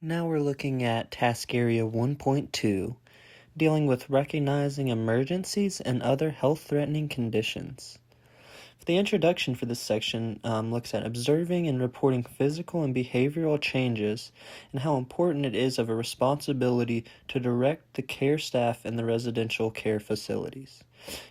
Now we're looking at Task Area 1.2, dealing with recognizing emergencies and other health-threatening conditions. The introduction for this section looks at observing and reporting physical and behavioral changes and how important it is of a responsibility to direct the care staff in the residential care facilities.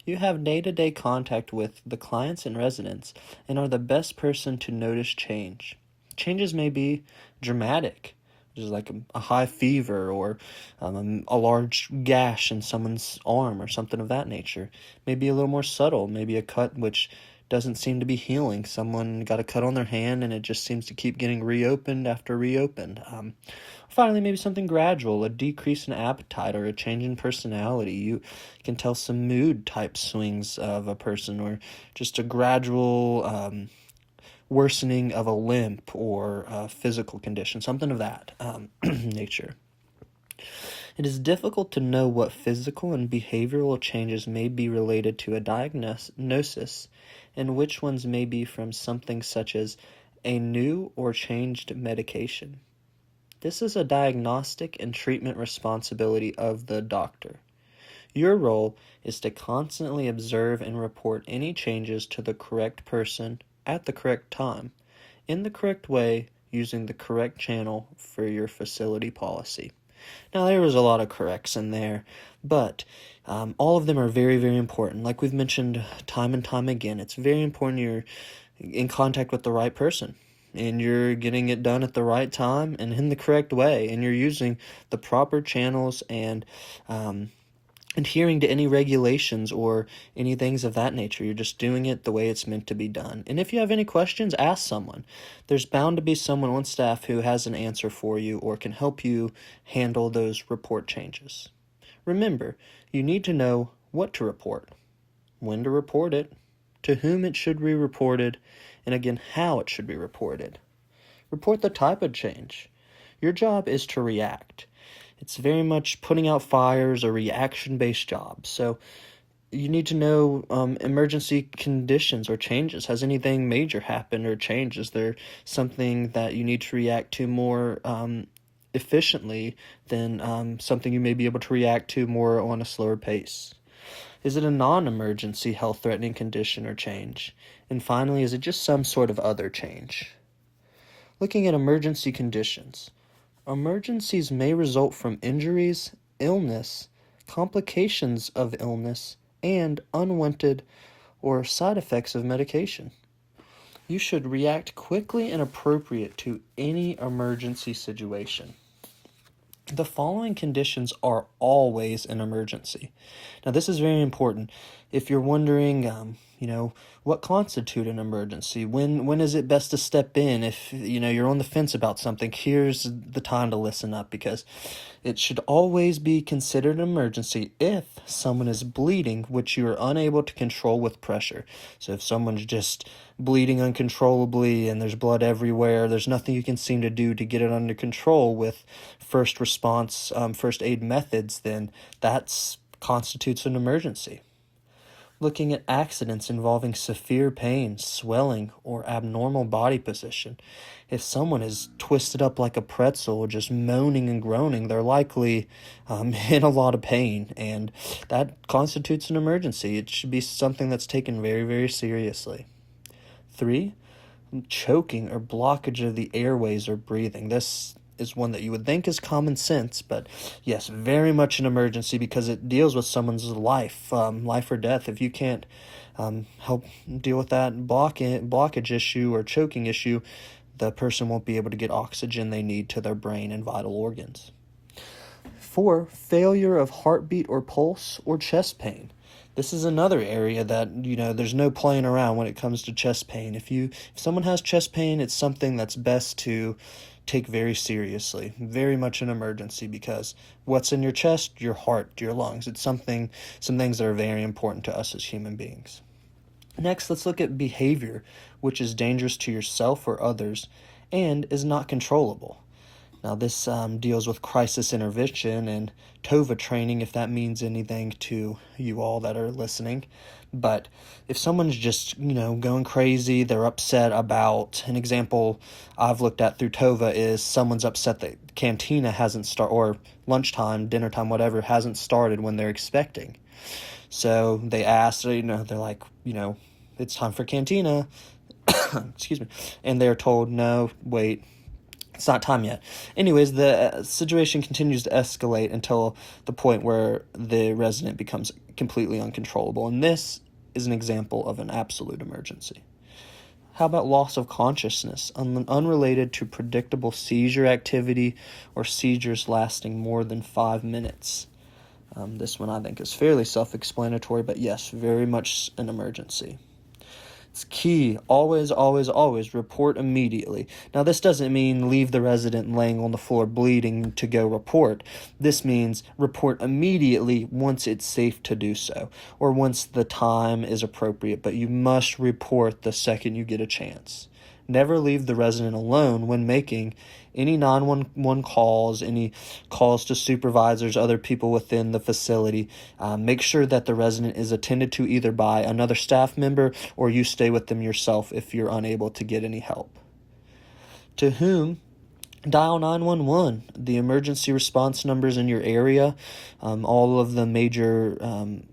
You have day-to-day contact with the clients and residents and are the best person to notice change. Changes may be dramatic, which is like a high fever or a large gash in someone's arm or something of that nature. Maybe a little more subtle, maybe a cut which doesn't seem to be healing. Someone got a cut on their hand and it just seems to keep getting reopened after reopened. Finally, maybe something gradual, a decrease in appetite or a change in personality. You can tell some mood type swings of a person or just a gradual worsening of a limp or a physical condition, something of that nature. It is difficult to know what physical and behavioral changes may be related to a diagnosis and which ones may be from something such as a new or changed medication. This is a diagnostic and treatment responsibility of the doctor. Your role is to constantly observe and report any changes to the correct person at the correct time, in the correct way, using the correct channel for your facility policy. Now, there was a lot of corrects in there, but all of them are very, very important. Like we've mentioned time and time again, it's very important you're in contact with the right person, and you're getting it done at the right time and in the correct way, and you're using the proper channels and adhering to any regulations or any things of that nature. You're just doing it the way it's meant to be done. And if you have any questions, ask someone. There's bound to be someone on staff who has an answer for you or can help you handle those report changes. Remember, you need to know what to report, when to report it, to whom it should be reported, and again, how it should be reported. Report the type of change. Your job is to react. It's very much putting out fires, a reaction-based job. So you need to know emergency conditions or changes. Has anything major happened or changed? Is there something that you need to react to more efficiently than something you may be able to react to more on a slower pace? Is it a non-emergency health-threatening condition or change? And finally, is it just some sort of other change? Looking at emergency conditions. Emergencies may result from injuries, illness, complications of illness, and unwanted or side effects of medication. You should react quickly and appropriate to any emergency situation. The following conditions are always an emergency. Now, this is very important. If you're wondering, what constitutes an emergency? When is it best to step in? If, you're on the fence about something, here's the time to listen up, because it should always be considered an emergency if someone is bleeding, which you are unable to control with pressure. So if someone's just bleeding uncontrollably and there's blood everywhere, there's nothing you can seem to do to get it under control with first response, first aid methods, then that constitutes an emergency. Looking at accidents involving severe pain, swelling, or abnormal body position. If someone is twisted up like a pretzel, just moaning and groaning, they're likely in a lot of pain, and that constitutes an emergency. It should be something that's taken very, very seriously. 3, choking or blockage of the airways or breathing. This is one that you would think is common sense, but yes, very much an emergency because it deals with someone's life or death. If you can't help deal with that blockage issue or choking issue, the person won't be able to get oxygen they need to their brain and vital organs. 4, failure of heartbeat or pulse or chest pain. This is another area that, there's no playing around when it comes to chest pain. If someone has chest pain, it's something that's best to take very seriously, very much an emergency, because what's in your chest, your heart, your lungs, it's some things that are very important to us as human beings. Next, let's look at behavior, which is dangerous to yourself or others and is not controllable. Now, this deals with crisis intervention and TOVA training, if that means anything to you all that are listening. But if someone's just, going crazy, they're upset about, an example I've looked at through Tova is someone's upset that cantina hasn't started, or lunchtime, dinner time, whatever, hasn't started when they're expecting. So they ask, they're like, it's time for cantina, excuse me, and they're told, no, wait, it's not time yet. Anyways, the situation continues to escalate until the point where the resident becomes completely uncontrollable. And this is an example of an absolute emergency. How about loss of consciousness, unrelated to predictable seizure activity or seizures lasting more than 5 minutes? This one I think is fairly self-explanatory, but yes, very much an emergency. It's key. Always, always, always report immediately. Now, this doesn't mean leave the resident laying on the floor bleeding to go report. This means report immediately once it's safe to do so, or once the time is appropriate, but you must report the second you get a chance. Never leave the resident alone when making any 911 calls, any calls to supervisors, other people within the facility. Make sure that the resident is attended to either by another staff member or you stay with them yourself if you're unable to get any help. To whom? Dial 911, the emergency response numbers in your area. All of the major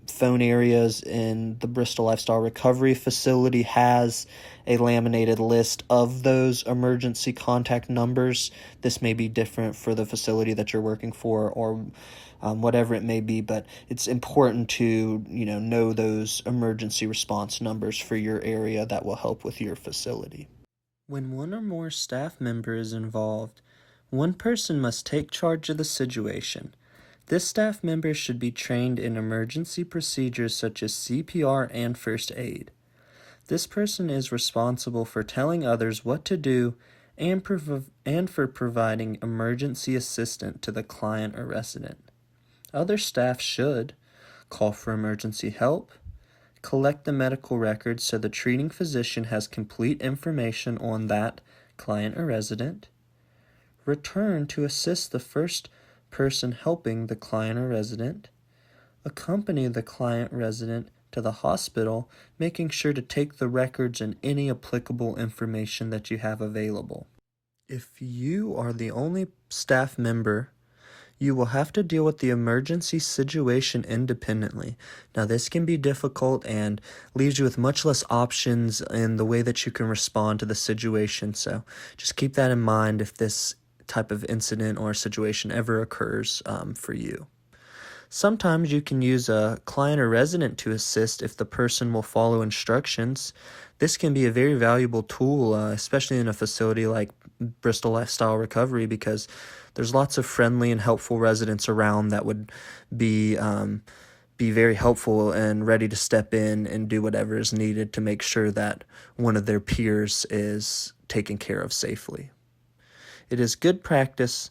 phone areas in the Bristol Lifestyle Recovery Facility has a laminated list of those emergency contact numbers. This may be different for the facility that you're working for or whatever it may be, but it's important to know those emergency response numbers for your area that will help with your facility. When one or more staff member is involved, one person must take charge of the situation. This staff member should be trained in emergency procedures such as CPR and first aid. This person is responsible for telling others what to do and for providing emergency assistance to the client or resident. Other staff should call for emergency help, collect the medical records so the treating physician has complete information on that client or resident, return to assist the first person helping the client or resident, accompany the client resident to the hospital, making sure to take the records and any applicable information that you have available. If you are the only staff member, you will have to deal with the emergency situation independently. Now, this can be difficult and leaves you with much less options in the way that you can respond to the situation. So just keep that in mind if this type of incident or situation ever occurs for you. Sometimes you can use a client or resident to assist if the person will follow instructions. This can be a very valuable tool, especially in a facility like Bristol Lifestyle Recovery, because there's lots of friendly and helpful residents around that would be very helpful and ready to step in and do whatever is needed to make sure that one of their peers is taken care of safely. It is good practice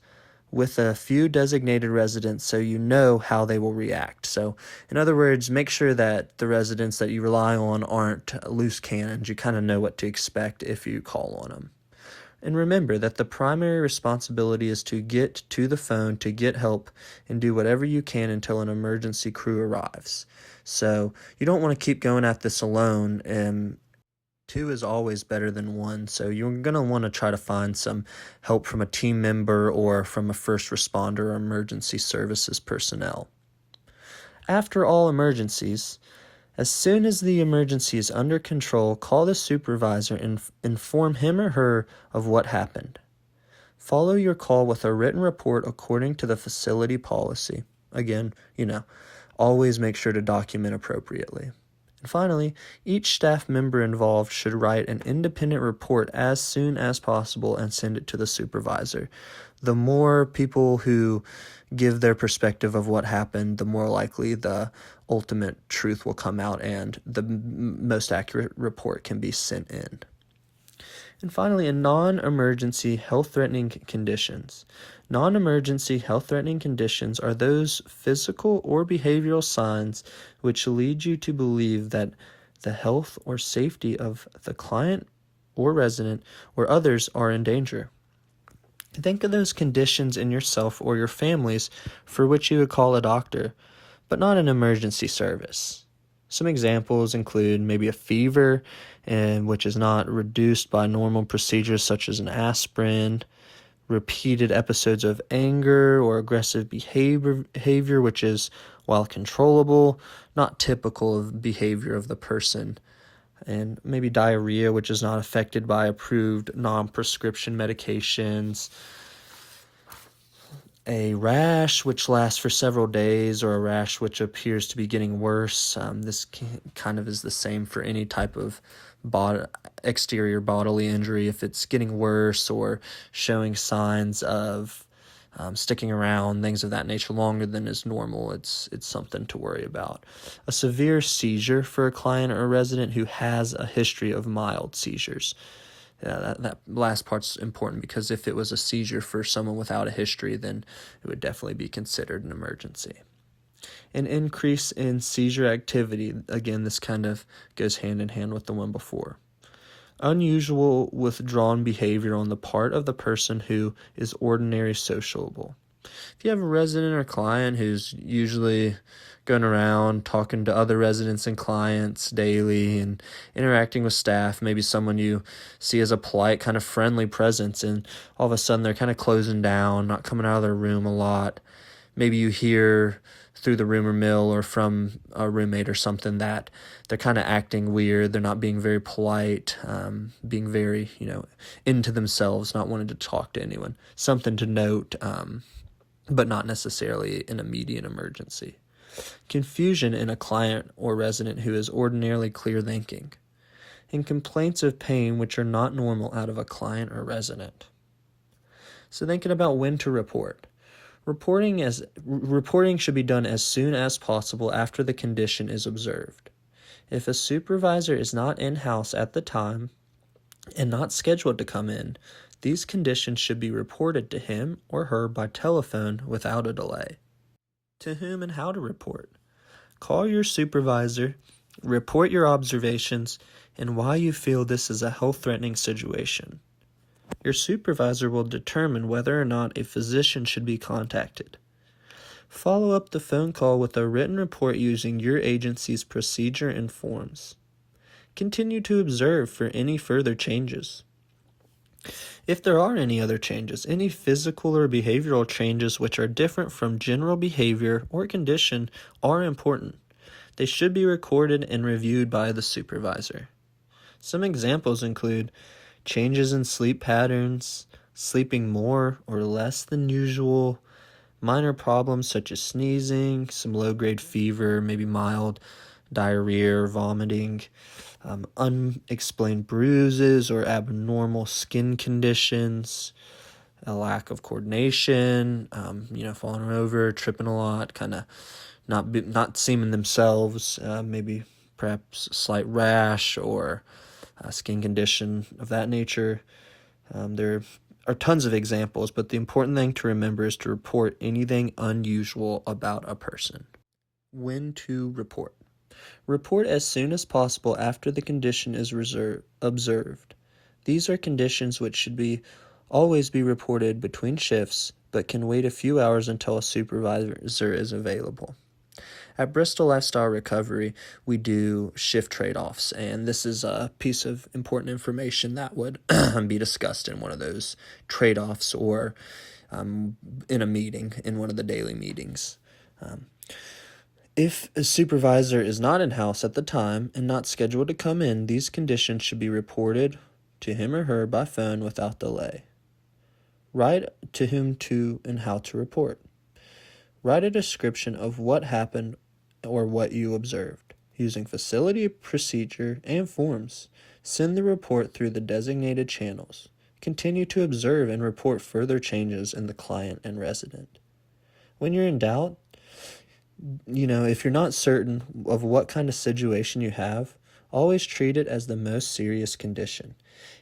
with a few designated residents so you know how they will react. So, in other words, make sure that the residents that you rely on aren't loose cannons. You kind of know what to expect if you call on them. And remember that the primary responsibility is to get to the phone, to get help, and do whatever you can until an emergency crew arrives. So you don't want to keep going at this alone, and 2 is always better than 1, so you're going to want to try to find some help from a team member or from a first responder or emergency services personnel. After all emergencies, as soon as the emergency is under control, call the supervisor and inform him or her of what happened. Follow your call with a written report according to the facility policy. Again, always make sure to document appropriately. And finally, each staff member involved should write an independent report as soon as possible and send it to the supervisor. The more people who give their perspective of what happened, the more likely the ultimate truth will come out and the most accurate report can be sent in. And finally, in non-emergency health-threatening conditions. Non-emergency health-threatening conditions are those physical or behavioral signs which lead you to believe that the health or safety of the client or resident or others are in danger. Think of those conditions in yourself or your families for which you would call a doctor, but not an emergency service. Some examples include maybe a fever, and which is not reduced by normal procedures such as an aspirin, repeated episodes of anger or aggressive behavior, which is, while controllable, not typical of behavior of the person, and maybe diarrhea, which is not affected by approved non-prescription medications, a rash which lasts for several days, or a rash which appears to be getting worse. This kind of is the same for any type of exterior bodily injury. If it's getting worse or showing signs of sticking around, things of that nature, longer than is normal, it's something to worry about. A severe seizure for a client or a resident who has a history of mild seizures. That last part's important, because if it was a seizure for someone without a history, then it would definitely be considered an emergency. An increase in seizure activity, again, this kind of goes hand in hand with the one before. Unusual withdrawn behavior on the part of the person who is ordinarily sociable. If you have a resident or client who's usually going around talking to other residents and clients daily and interacting with staff, maybe someone you see as a polite, kind of friendly presence, and all of a sudden they're kind of closing down, not coming out of their room a lot. Maybe you hear through the rumor mill or from a roommate or something that they're kind of acting weird, they're not being very polite, being very, into themselves, not wanting to talk to anyone. Something to note, but not necessarily an immediate emergency. Confusion in a client or resident who is ordinarily clear thinking, and complaints of pain which are not normal out of a client or resident. So thinking about when to report. Reporting should be done as soon as possible after the condition is observed. If a supervisor is not in-house at the time and not scheduled to come in, these conditions should be reported to him or her by telephone without a delay. To whom and how to report. Call your supervisor, report your observations, and why you feel this is a health-threatening situation. Your supervisor will determine whether or not a physician should be contacted. Follow up the phone call with a written report using your agency's procedure and forms. Continue to observe for any further changes. If there are any other changes, any physical or behavioral changes which are different from general behavior or condition are important. They should be recorded and reviewed by the supervisor. Some examples include changes in sleep patterns, sleeping more or less than usual, minor problems such as sneezing, some low-grade fever, maybe mild diarrhea or vomiting, unexplained bruises or abnormal skin conditions, a lack of coordination, falling over, tripping a lot, kind of not seeming themselves, maybe perhaps a slight rash or a skin condition of that nature. There are tons of examples, but the important thing to remember is to report anything unusual about a person. When to report. Report as soon as possible after the condition is observed. These are conditions which should always be reported between shifts, but can wait a few hours until a supervisor is available. At Bristol Lifestyle Recovery, we do shift trade-offs, and this is a piece of important information that would be discussed in one of those trade-offs or in a meeting, in one of the daily meetings. If a supervisor is not in-house at the time and not scheduled to come in, these conditions should be reported to him or her by phone without delay. Write to whom to and how to report. Write a description of what happened or what you observed, using facility, procedure, and forms. Send the report through the designated channels. Continue to observe and report further changes in the client and resident. When you're in doubt, if you're not certain of what kind of situation you have, always treat it as the most serious condition.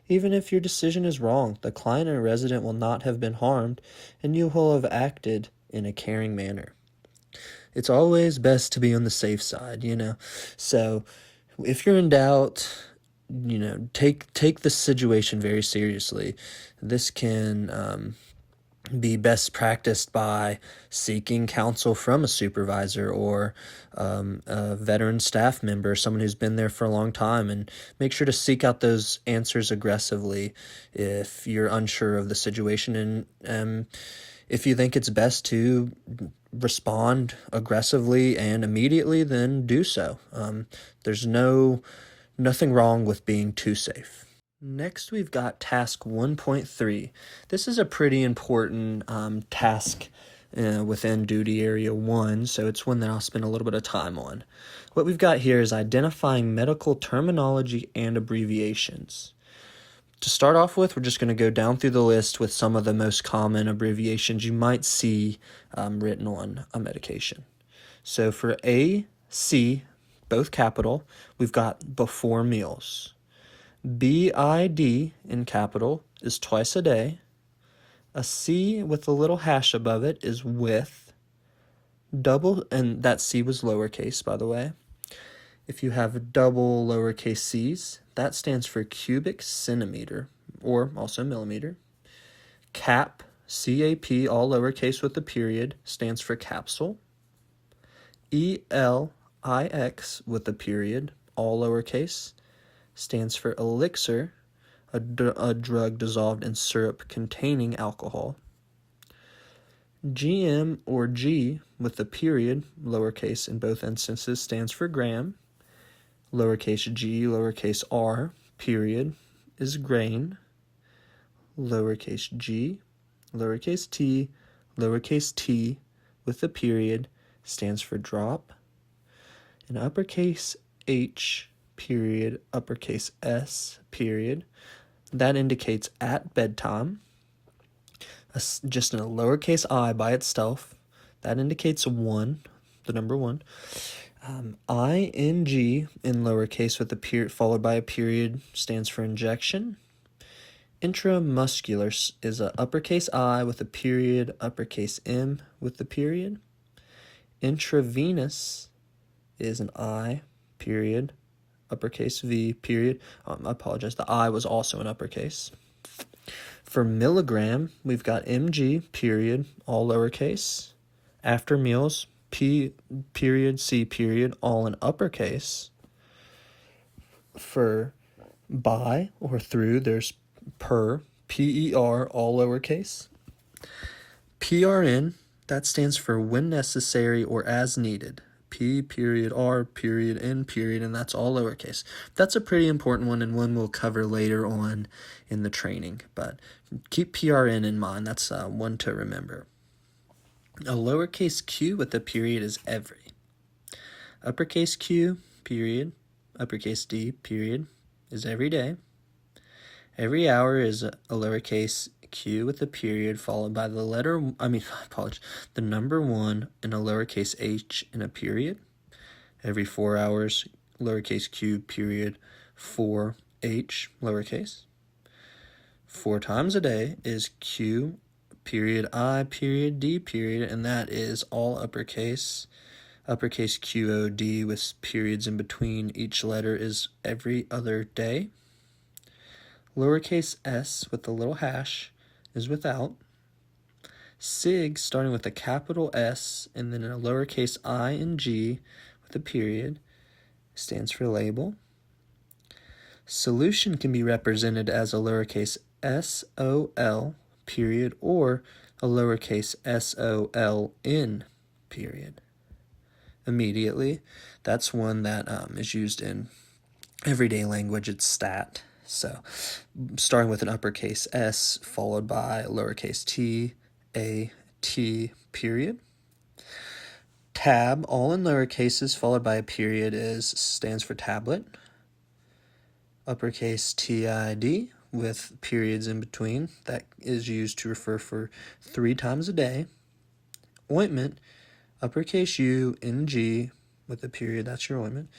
Even if your decision is wrong, the client and resident will not have been harmed, and you will have acted in a caring manner. It's always best to be on the safe side, So if you're in doubt, take the situation very seriously. This can be best practiced by seeking counsel from a supervisor or a veteran staff member, someone who's been there for a long time, and make sure to seek out those answers aggressively if you're unsure of the situation, and if you think it's best to respond aggressively and immediately, then do so. There's nothing wrong with being too safe. Next, we've got task 1.3. This is a pretty important task within duty area 1, so it's one that I'll spend a little bit of time on. What we've got here is identifying medical terminology and abbreviations. To start off with, we're just going to go down through the list with some of the most common abbreviations you might see written on a medication. So for A, C, both capital, we've got before meals. BID in capital is twice a day. A C with a little hash above it is with. Double, and that C was lowercase, by the way. If you have double lowercase c's, that stands for cubic centimeter, or also millimeter. CAP, C-A-P, all lowercase with a period, stands for capsule. ELIX with a period, all lowercase, stands for elixir, a drug dissolved in syrup containing alcohol. GM or G with a period, lowercase in both instances, stands for gram. Lowercase g, lowercase r, period, is grain. Lowercase g, lowercase t with a period, stands for drop. And uppercase H, period, uppercase S, period, that indicates at bedtime. Just a lowercase I by itself, that indicates 1, the number 1. ING in lowercase with a period followed by a period stands for injection. Intramuscular is a uppercase I with a period, uppercase M with the period. Intravenous is an I, period, uppercase V, period. I apologize, the I was also an uppercase. For milligram, we've got MG, period, all lowercase. After meals, P, period, C, period, all in uppercase. For by or through, there's per, P-E-R, all lowercase. PRN, that stands for when necessary or as needed. P, period, R, period, N, period, and that's all lowercase. That's a pretty important one and one we'll cover later on in the training, but keep PRN in mind. That's one to remember. A lowercase q with a period is every. Uppercase Q, period, uppercase D, period, is every day. Every hour is a lowercase q with a period followed by the number 1 and a lowercase h in a period. Every 4 hours, lowercase q, period, 4h, lowercase. 4 times a day is q, period, I, period, D, period, and that is all uppercase. Uppercase QOD with periods in between each letter is every other day. Lowercase s with a little hash is without. SIG starting with a capital S and then a lowercase I and G with a period stands for label. Solution can be represented as a lowercase SOL, period, or a lowercase SOLN, period. Immediately, that's one that is used in everyday language. It's stat. So starting with an uppercase S followed by lowercase t, a, t, period. Tab, all in lowercases followed by a period, stands for tablet. Uppercase TID with periods in between, that is used to refer for 3 times a day. Ointment, uppercase U, NG with a period, that's your ointment.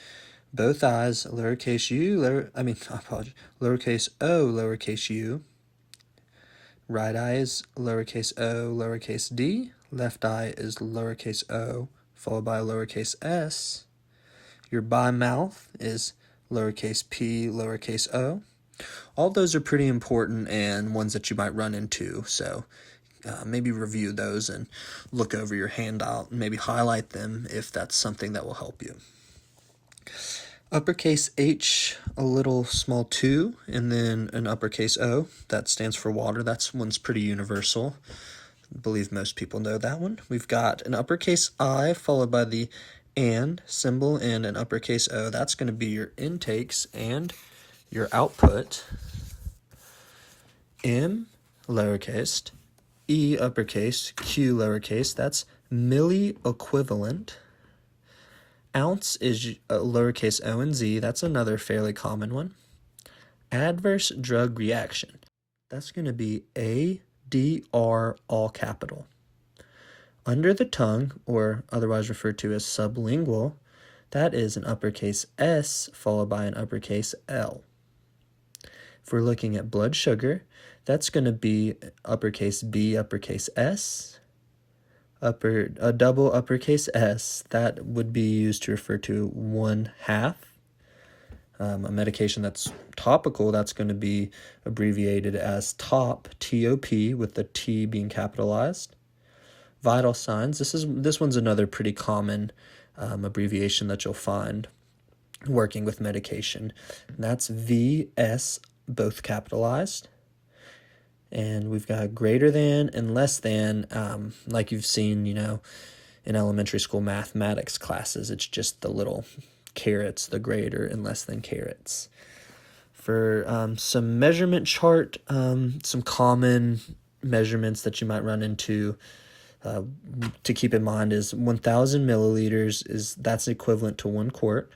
Both eyes, lowercase o, lowercase u. Right eye is lowercase o, lowercase d. Left eye is lowercase o, followed by lowercase s. Your bimouth is lowercase p, lowercase o. All those are pretty important and ones that you might run into, so maybe review those and look over your handout and maybe highlight them if that's something that will help you. Uppercase H, a little small 2, and then an uppercase O. That stands for water. That's one's pretty universal. I believe most people know that one. We've got an uppercase I followed by the and symbol and an uppercase O. That's going to be your intakes and your output. M, lowercase, E, uppercase, Q, lowercase. That's milliequivalent. Ounce is lowercase o and z. That's another fairly common one. Adverse drug reaction. That's going to be ADR, all capital. Under the tongue, or otherwise referred to as sublingual, that is an uppercase S followed by an uppercase L. If we're looking at blood sugar, that's going to be uppercase B, uppercase S, a double uppercase S. That would be used to refer to 1/2. A medication that's topical, that's going to be abbreviated as TOP, T-O-P, with the T being capitalized. Vital signs, this one's another pretty common abbreviation that you'll find working with medication. And that's V-S, both capitalized. And we've got greater than and less than, like you've seen, in elementary school mathematics classes. It's just the little carets, the greater and less than carets. For some measurement chart, some common measurements that you might run into to keep in mind is 1,000 milliliters, that's equivalent to 1 quart.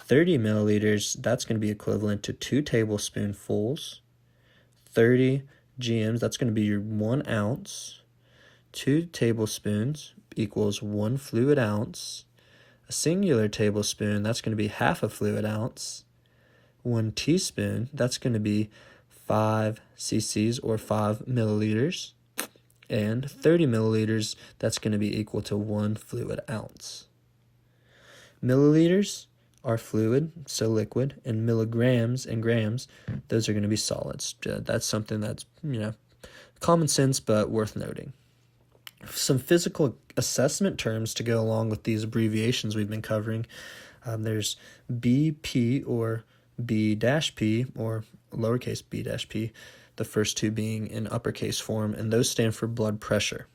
30 milliliters, that's going to be equivalent to 2 tablespoonfuls. 30 GMs, that's going to be your 1 ounce. 2 tablespoons equals 1 fluid ounce. A singular tablespoon, that's going to be half a fluid ounce. 1 teaspoon, that's going to be 5 cc's or 5 milliliters. And 30 milliliters, that's going to be equal to 1 fluid ounce. Milliliters are fluid, so liquid, and milligrams and grams, those are going to be solids. That's something that's, common sense, but worth noting. Some physical assessment terms to go along with these abbreviations we've been covering. There's BP or B-P or lowercase b-p, the first two being in uppercase form, and those stand for blood pressure.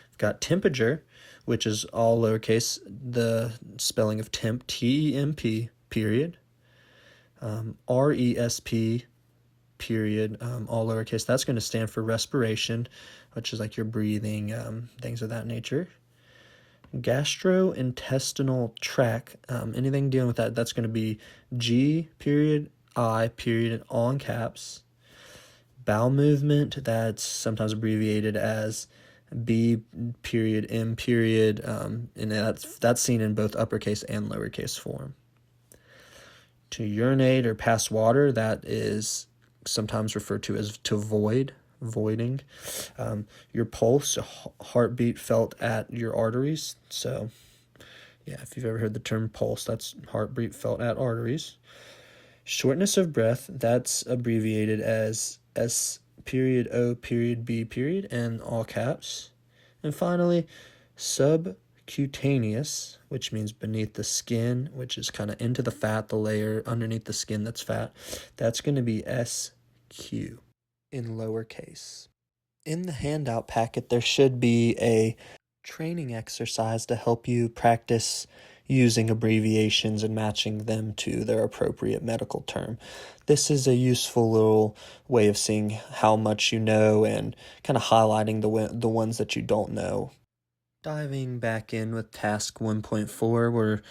We've got temperature, which is all lowercase, the spelling of temp, T-E-M-P, period. R-E-S-P, period, all lowercase. That's going to stand for respiration, which is like your breathing, things of that nature. Gastrointestinal tract, anything dealing with that, that's going to be G, period, I, period, all in caps. Bowel movement, that's sometimes abbreviated as B, period, M, period, and that's seen in both uppercase and lowercase form. To urinate or pass water, that is sometimes referred to as to voiding. Your pulse, heartbeat felt at your arteries. So, yeah, if you've ever heard the term pulse, that's heartbeat felt at arteries. Shortness of breath, that's abbreviated as S, period, O, period, B, period, and all caps. And finally, subcutaneous, which means beneath the skin, which is kind of into the fat, the layer underneath the skin that's fat. That's going to be SQ in lowercase. In the handout packet, there should be a training exercise to help you practice using abbreviations and matching them to their appropriate medical term. This is a useful little way of seeing how much you know and kind of highlighting the ones that you don't know. Diving back in with task 1.4, we're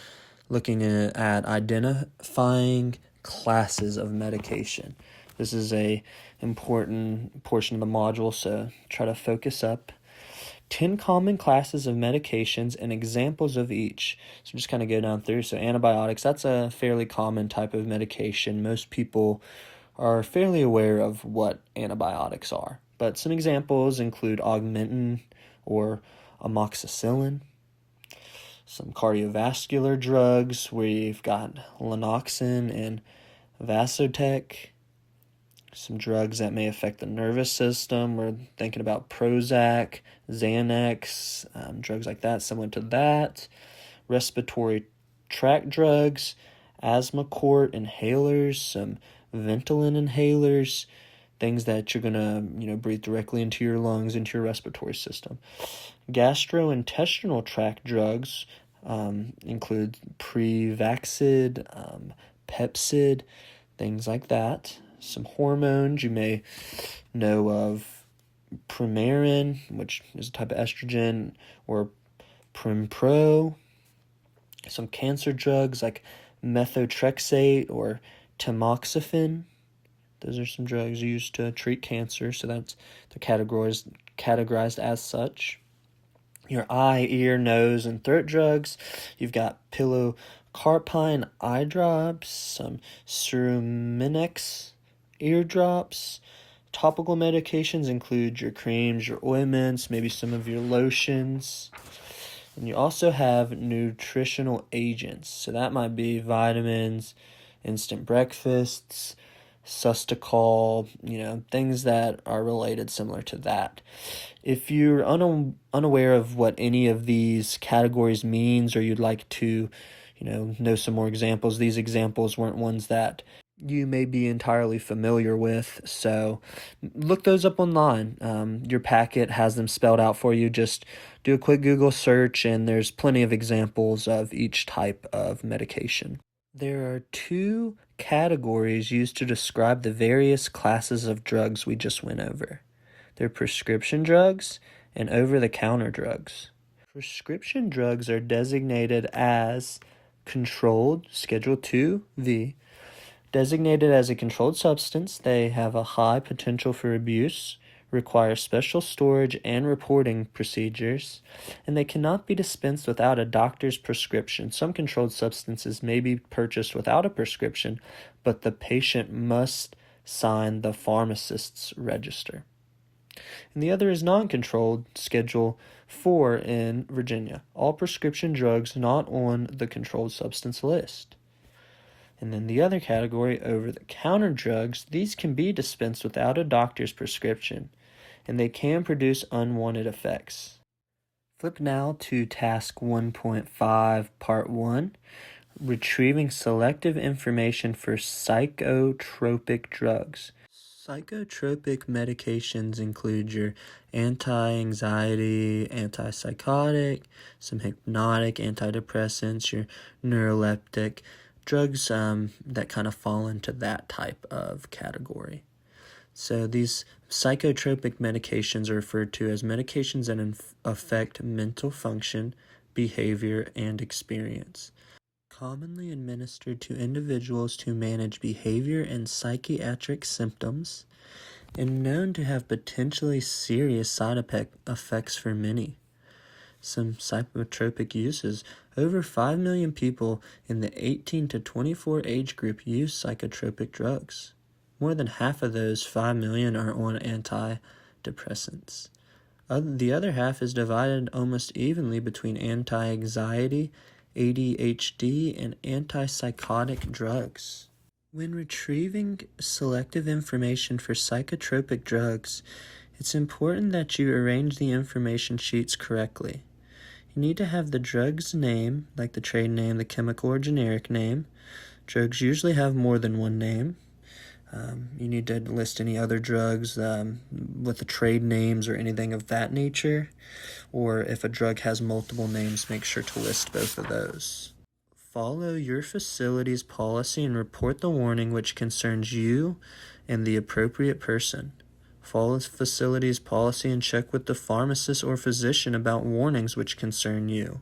looking at identifying classes of medication. This is a important portion of the module, so try to focus up. 10 common classes of medications and examples of each. So just kind of go down through. So antibiotics, that's a fairly common type of medication. Most people are fairly aware of what antibiotics are. But some examples include Augmentin or amoxicillin. Some cardiovascular drugs, we've got Lanoxin and Vasotec. some drugs that may affect the nervous system. We're thinking about Prozac, Xanax, drugs like that, similar to that. Respiratory tract drugs, Asthmacort inhalers, some Ventolin inhalers, things that you're going to, breathe directly into your lungs, into your respiratory system. Gastrointestinal tract drugs include Prevacid, Pepcid, things like that. Some hormones you may know of, Premarin, which is a type of estrogen, or Prempro. Some cancer drugs like methotrexate or tamoxifen. Those are some drugs used to treat cancer, so they're categorized as such. Your eye, ear, nose, and throat drugs. You've got pilocarpine eye drops, some Cerumenex ear drops. Topical medications include your creams, your ointments, maybe some of your lotions. And you also have nutritional agents. So that might be vitamins, instant breakfasts, Sustacol, things that are related similar to that. If you're unaware of what any of these categories means, or you'd like to, know some more examples, these examples weren't ones that you may be entirely familiar with, so look those up online. Your packet has them spelled out for you. Just do a quick Google search, and there's plenty of examples of each type of medication. There are two categories used to describe the various classes of drugs we just went over. They're prescription drugs and over-the-counter drugs. Prescription drugs are designated as controlled, Schedule 2V. Designated as a controlled substance, they have a high potential for abuse, require special storage and reporting procedures, and they cannot be dispensed without a doctor's prescription. Some controlled substances may be purchased without a prescription, but the patient must sign the pharmacist's register. And the other is non-controlled, Schedule 4 in Virginia. All prescription drugs not on the controlled substance list. And then the other category, over-the-counter drugs, these can be dispensed without a doctor's prescription, and they can produce unwanted effects. Flip now to Task 1.5, Part 1, Retrieving Selective Information for Psychotropic Drugs. Psychotropic medications include your anti-anxiety, antipsychotic, some hypnotic, antidepressants, your neuroleptic, drugs that kind of fall into that type of category. So these psychotropic medications are referred to as medications that affect mental function, behavior, and experience. Commonly administered to individuals to manage behavior and psychiatric symptoms, and known to have potentially serious side effects for many. Some psychotropic uses. Over 5 million people in the 18 to 24 age group use psychotropic drugs. More than half of those 5 million are on antidepressants. The other half is divided almost evenly between anti-anxiety, ADHD, and antipsychotic drugs. When retrieving selective information for psychotropic drugs, it's important that you arrange the information sheets correctly. You need to have the drug's name, like the trade name, the chemical or generic name. Drugs usually have more than one name. You need to list any other drugs with the trade names or anything of that nature. Or if a drug has multiple names, make sure to list both of those. Follow your facility's policy and report the warning which concerns you and the appropriate person. Follow the facility's policy and check with the pharmacist or physician about warnings which concern you.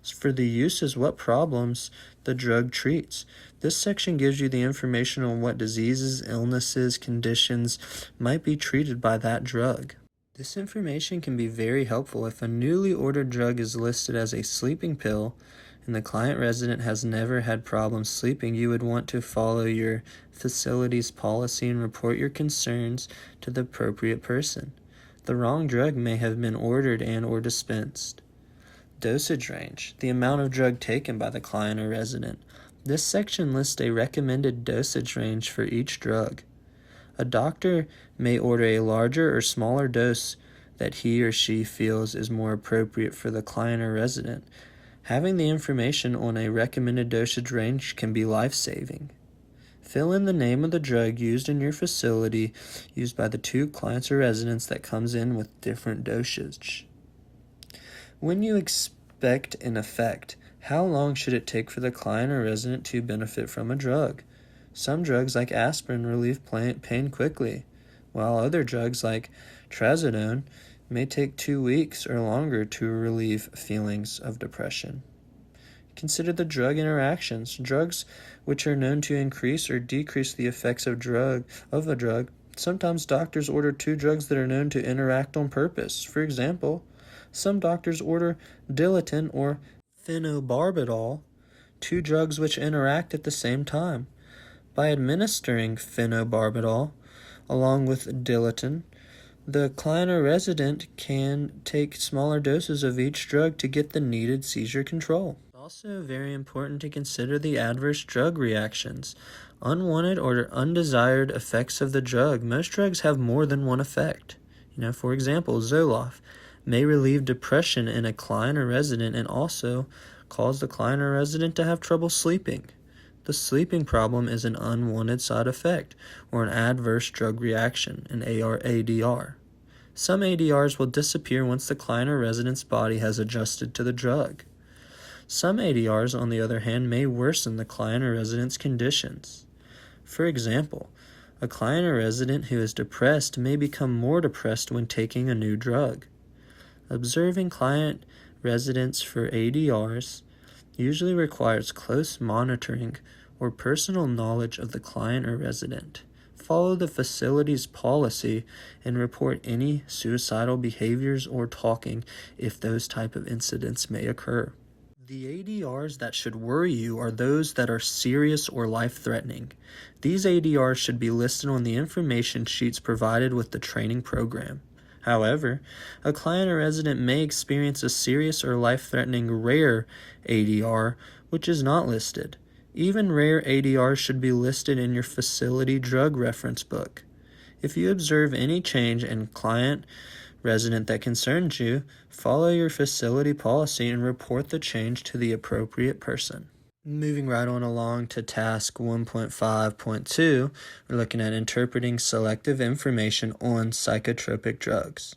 For the uses, what problems the drug treats. This section gives you the information on what diseases, illnesses, conditions might be treated by that drug. This information can be very helpful if a newly ordered drug is listed as a sleeping pill and the client resident has never had problems sleeping. You would want to follow your facility's policy and report your concerns to the appropriate person. The wrong drug may have been ordered and or dispensed. Dosage range, the amount of drug taken by the client or resident. This section lists a recommended dosage range for each drug. A doctor may order a larger or smaller dose that he or she feels is more appropriate for the client or resident. Having the information on a recommended dosage range can be life-saving. Fill in the name of the drug used in your facility used by the two clients or residents that comes in with different dosage. When you expect an effect, how long should it take for the client or resident to benefit from a drug? Some drugs like aspirin relieve pain quickly, while other drugs like trazodone may take 2 weeks or longer to relieve feelings of depression. Consider the drug interactions. Drugs which are known to increase or decrease the effects of a drug. Sometimes doctors order 2 drugs that are known to interact on purpose. For example, some doctors order Dilaton or phenobarbital, 2 drugs which interact at the same time. By administering phenobarbital along with Dilaton, the client or resident can take smaller doses of each drug to get the needed seizure control. It's also very important to consider the adverse drug reactions, unwanted or undesired effects of the drug. Most drugs have more than one effect. For example, Zoloft may relieve depression in a client or resident and also cause the client or resident to have trouble sleeping. The sleeping problem is an unwanted side effect or an adverse drug reaction, an ADR. Some ADRs will disappear once the client or resident's body has adjusted to the drug. Some ADRs, on the other hand, may worsen the client or resident's conditions. For example, a client or resident who is depressed may become more depressed when taking a new drug. Observing client residents for ADRs usually requires close monitoring or personal knowledge of the client or resident. Follow the facility's policy and report any suicidal behaviors or talking if those type of incidents may occur. The ADRs that should worry you are those that are serious or life-threatening. These ADRs should be listed on the information sheets provided with the training program. However, a client or resident may experience a serious or life-threatening rare ADR, which is not listed. Even rare ADRs should be listed in your facility drug reference book. If you observe any change in client resident that concerns you, follow your facility policy and report the change to the appropriate person. Moving right on along to task 1.5.2, we're looking at interpreting selective information on psychotropic drugs.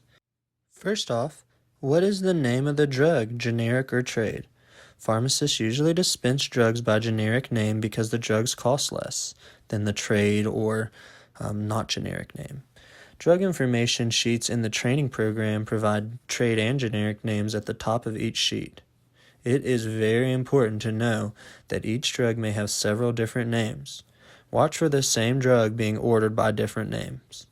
First off, what is the name of the drug, generic or trade? Pharmacists usually dispense drugs by generic name because the drugs cost less than the trade or not generic name. Drug information sheets in the training program provide trade and generic names at the top of each sheet. It is very important to know that each drug may have several different names. Watch for the same drug being ordered by different names.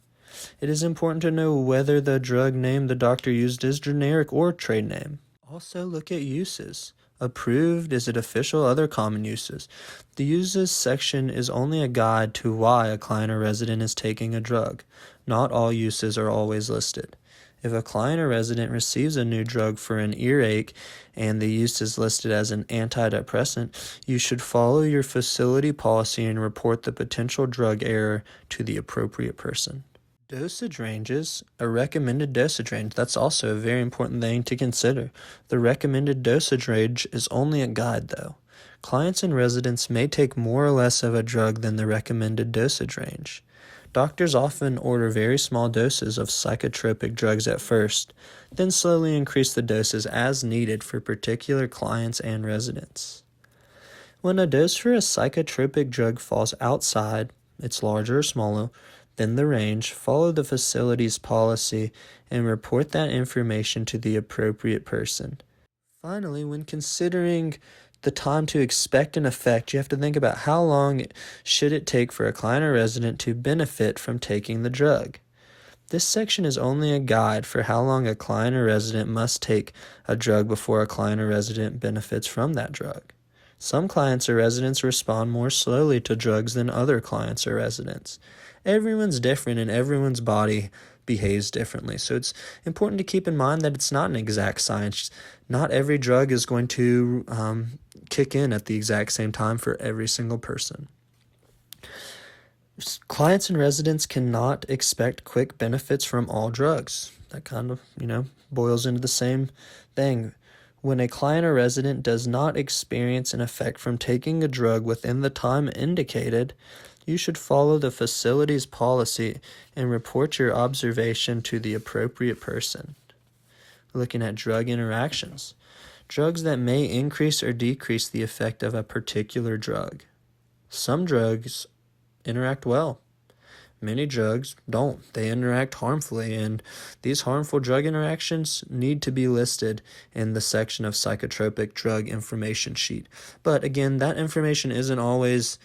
It is important to know whether the drug name the doctor used is generic or trade name. Also look at uses. Approved, is it official, other common uses. The uses section is only a guide to why a client or resident is taking a drug. Not all uses are always listed. If a client or resident receives a new drug for an earache and the use is listed as an antidepressant, you should follow your facility policy and report the potential drug error to the appropriate person. Dosage ranges, a recommended dosage range, that's also a very important thing to consider. The recommended dosage range is only a guide though. Clients and residents may take more or less of a drug than the recommended dosage range. Doctors often order very small doses of psychotropic drugs at first, then slowly increase the doses as needed for particular clients and residents. When a dose for a psychotropic drug falls outside, it's larger or smaller, than the range, follow the facility's policy and report that information to the appropriate person. Finally, when considering the time to expect an effect, you have to think about how long should it take for a client or resident to benefit from taking the drug. This section is only a guide for how long a client or resident must take a drug before a client or resident benefits from that drug. Some clients or residents respond more slowly to drugs than other clients or residents. Everyone's different and everyone's body behaves differently. So it's important to keep in mind that it's not an exact science. Not every drug is going to kick in at the exact same time for every single person. Clients and residents cannot expect quick benefits from all drugs. That kind of, boils into the same thing. When a client or resident does not experience an effect from taking a drug within the time indicated, you should follow the facility's policy and report your observation to the appropriate person. Looking at drug interactions. Drugs that may increase or decrease the effect of a particular drug. Some drugs interact well. Many drugs don't. They interact harmfully, and these harmful drug interactions need to be listed in the section of psychotropic drug information sheet. But again, that information isn't always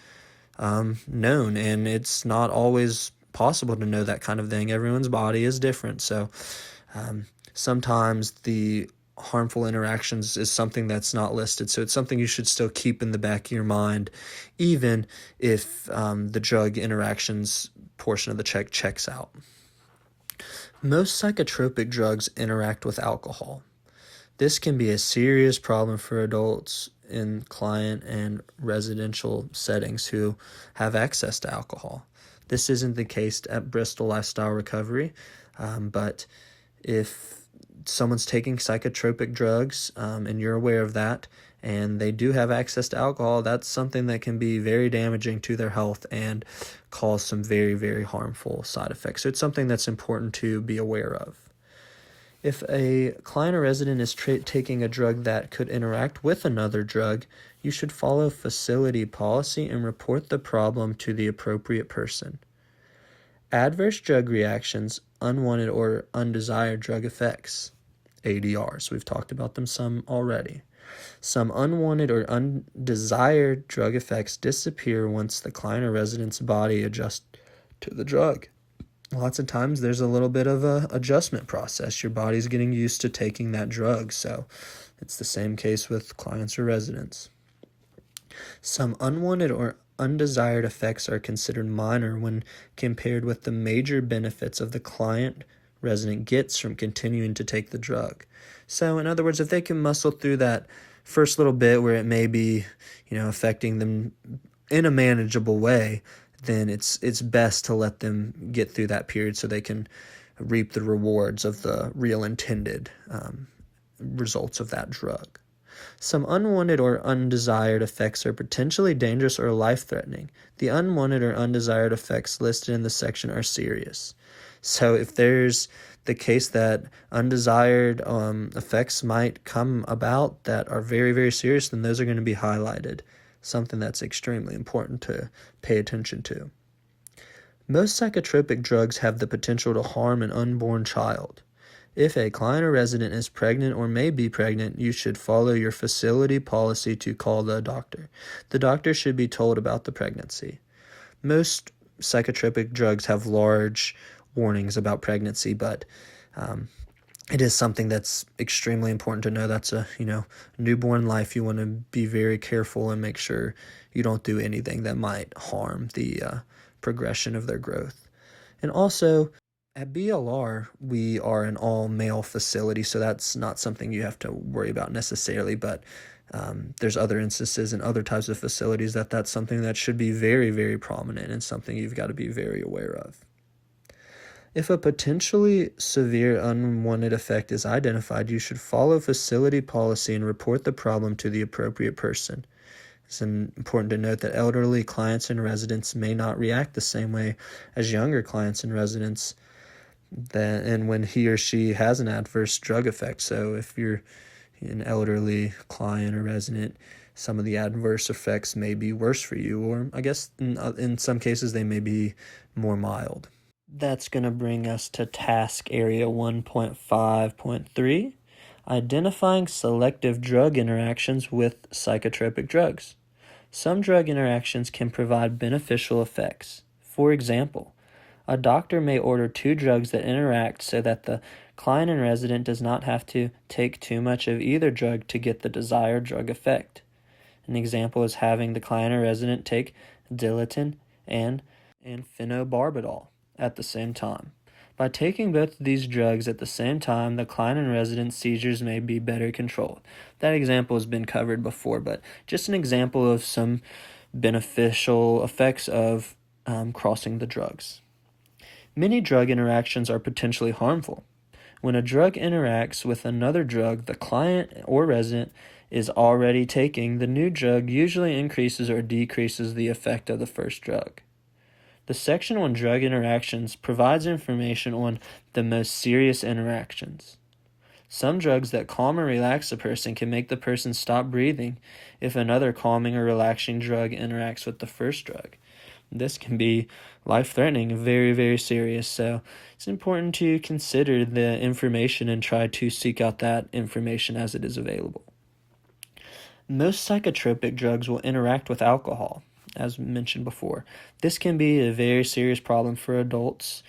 known, and it's not always possible to know that kind of thing. Everyone's body is different, so sometimes the harmful interactions is something that's not listed, so it's something you should still keep in the back of your mind, even if the drug interactions portion of the checks out. Most psychotropic drugs interact with alcohol. This can be a serious problem for adults in client and residential settings who have access to alcohol. This isn't the case at Bristol Lifestyle Recovery, but if someone's taking psychotropic drugs and you're aware of that and they do have access to alcohol, that's something that can be very damaging to their health and cause some very, very harmful side effects. So it's something that's important to be aware of. If a client or resident is taking a drug that could interact with another drug, you should follow facility policy and report the problem to the appropriate person. Adverse drug reactions, unwanted or undesired drug effects, ADRs. We've talked about them some already. Some unwanted or undesired drug effects disappear once the client or resident's body adjusts to the drug. Lots of times there's a little bit of a adjustment process. Your body's getting used to taking that drug, so it's the same case with clients or residents. Some unwanted or undesired effects are considered minor when compared with the major benefits of the client resident gets from continuing to take the drug. So in other words, if they can muscle through that first little bit where it may be, affecting them in a manageable way, then it's best to let them get through that period so they can reap the rewards of the real intended results of that drug. Some unwanted or undesired effects are potentially dangerous or life-threatening. The unwanted or undesired effects listed in the section are serious. So if there's the case that undesired effects might come about that are very, very serious, then those are going to be highlighted. Something that's extremely important to pay attention to. Most psychotropic drugs have the potential to harm an unborn child. If a client or resident is pregnant or may be pregnant, you should follow your facility policy to call the doctor. The doctor should be told about the pregnancy. Most psychotropic drugs have large warnings about pregnancy, but it is something that's extremely important to know. That's a newborn life. You want to be very careful and make sure you don't do anything that might harm the progression of their growth. And also, at BLR, we are an all-male facility, so that's not something you have to worry about necessarily, but there's other instances in other types of facilities that's something that should be very, very prominent and something you've got to be very aware of. If a potentially severe unwanted effect is identified, you should follow facility policy and report the problem to the appropriate person. It's important to note that elderly clients and residents may not react the same way as younger clients and residents and when he or she has an adverse drug effect. So if you're an elderly client or resident, some of the adverse effects may be worse for you, or I guess in some cases they may be more mild. That's going to bring us to task area 1.5.3, identifying selective drug interactions with psychotropic drugs. Some drug interactions can provide beneficial effects. For example, a doctor may order 2 drugs that interact so that the client and resident does not have to take too much of either drug to get the desired drug effect. An example is having the client or resident take Dilaton and phenobarbital at the same time. By taking both of these drugs at the same time, the client and resident's seizures may be better controlled. That example has been covered before, but just an example of some beneficial effects of crossing the drugs. Many drug interactions are potentially harmful. When a drug interacts with another drug the client or resident is already taking, the new drug usually increases or decreases the effect of the first drug. The section on drug interactions provides information on the most serious interactions. Some drugs that calm or relax a person can make the person stop breathing if another calming or relaxing drug interacts with the first drug. This can be life-threatening, very, very serious, so it's important to consider the information and try to seek out that information as it is available. Most psychotropic drugs will interact with alcohol, as mentioned before. This can be a very serious problem for adults,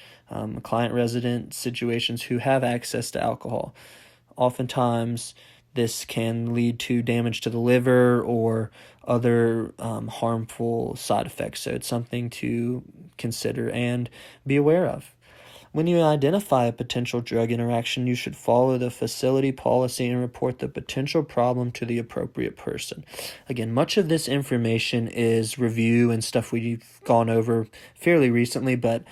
client-resident situations who have access to alcohol. Oftentimes, this can lead to damage to the liver or other harmful side effects, so it's something to consider and be aware of. When you identify a potential drug interaction, you should follow the facility policy and report the potential problem to the appropriate person. Again, much of this information is review and stuff we've gone over fairly recently, but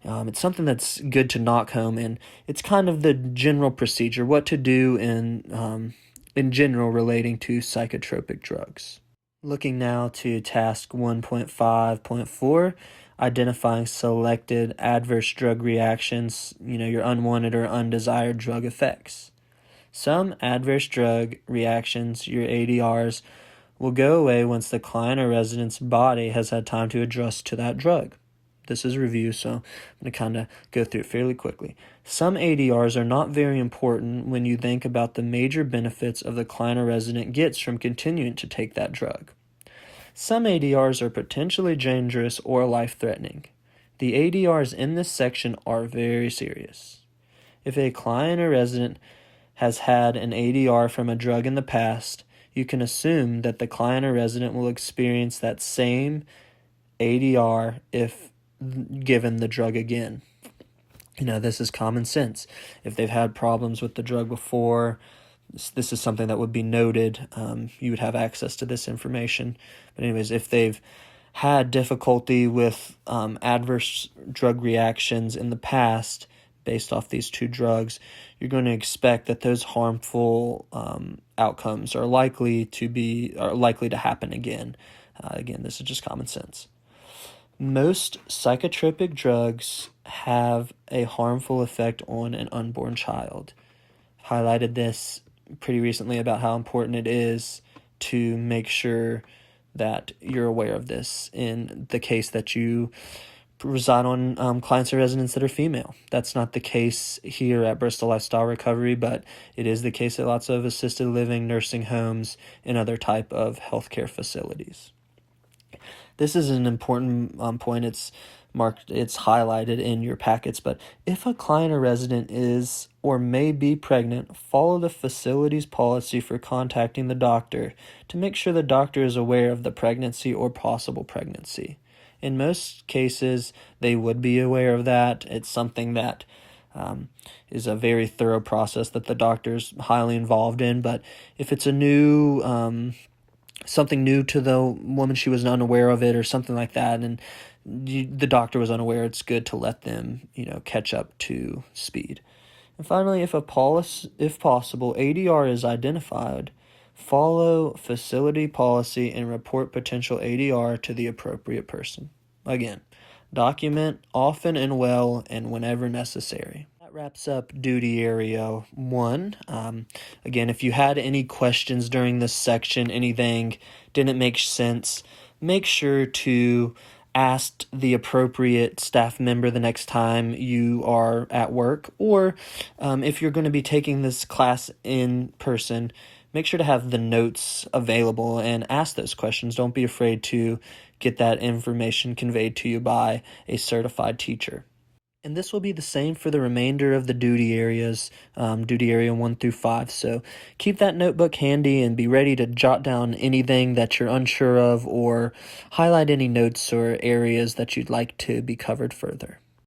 it's something that's good to knock home, and it's kind of the general procedure, what to do in general relating to psychotropic drugs. Looking now to task 1.5.4, identifying selected adverse drug reactions, your unwanted or undesired drug effects. Some adverse drug reactions, your ADRs, will go away once the client or resident's body has had time to adjust to that drug. This is review, so I'm going to kind of go through it fairly quickly. Some ADRs are not very important when you think about the major benefits of the client or resident gets from continuing to take that drug. Some ADRs are potentially dangerous or life-threatening. The ADRs in this section are very serious. If a client or resident has had an ADR from a drug in the past, you can assume that the client or resident will experience that same ADR if given the drug again. This is common sense. If they've had problems with the drug before, this is something that would be noted. You would have access to this information. But anyways, if they've had difficulty with adverse drug reactions in the past based off these two drugs, you're going to expect that those harmful outcomes are likely to happen again. Again, this is just common sense. Most psychotropic drugs have a harmful effect on an unborn child. Highlighted this pretty recently about how important it is to make sure that you're aware of this in the case that you reside on clients or residents that are female. That's not the case here at Bristol Lifestyle Recovery, but it is the case at lots of assisted living, nursing homes, and other type of healthcare facilities. This is an important point. It's highlighted in your packets, but if a client or resident is or may be pregnant, follow the facility's policy for contacting the doctor to make sure the doctor is aware of the pregnancy or possible pregnancy. In most cases, they would be aware of that. It's something that is a very thorough process that the doctor's highly involved in, but if it's a new something new to the woman, she was unaware of it or something like that, and the doctor was unaware, it's good to let them, catch up to speed. And finally, if possible, ADR is identified, follow facility policy and report potential ADR to the appropriate person. Again, document often and well and whenever necessary. Wraps up duty area 1. Again, if you had any questions during this section, anything didn't make sense, make sure to ask the appropriate staff member the next time you are at work, or if you're going to be taking this class in person, make sure to have the notes available and ask those questions. Don't be afraid to get that information conveyed to you by a certified teacher. And this will be the same for the remainder of the duty areas, duty area 1 through 5. So keep that notebook handy and be ready to jot down anything that you're unsure of or highlight any notes or areas that you'd like to be covered further.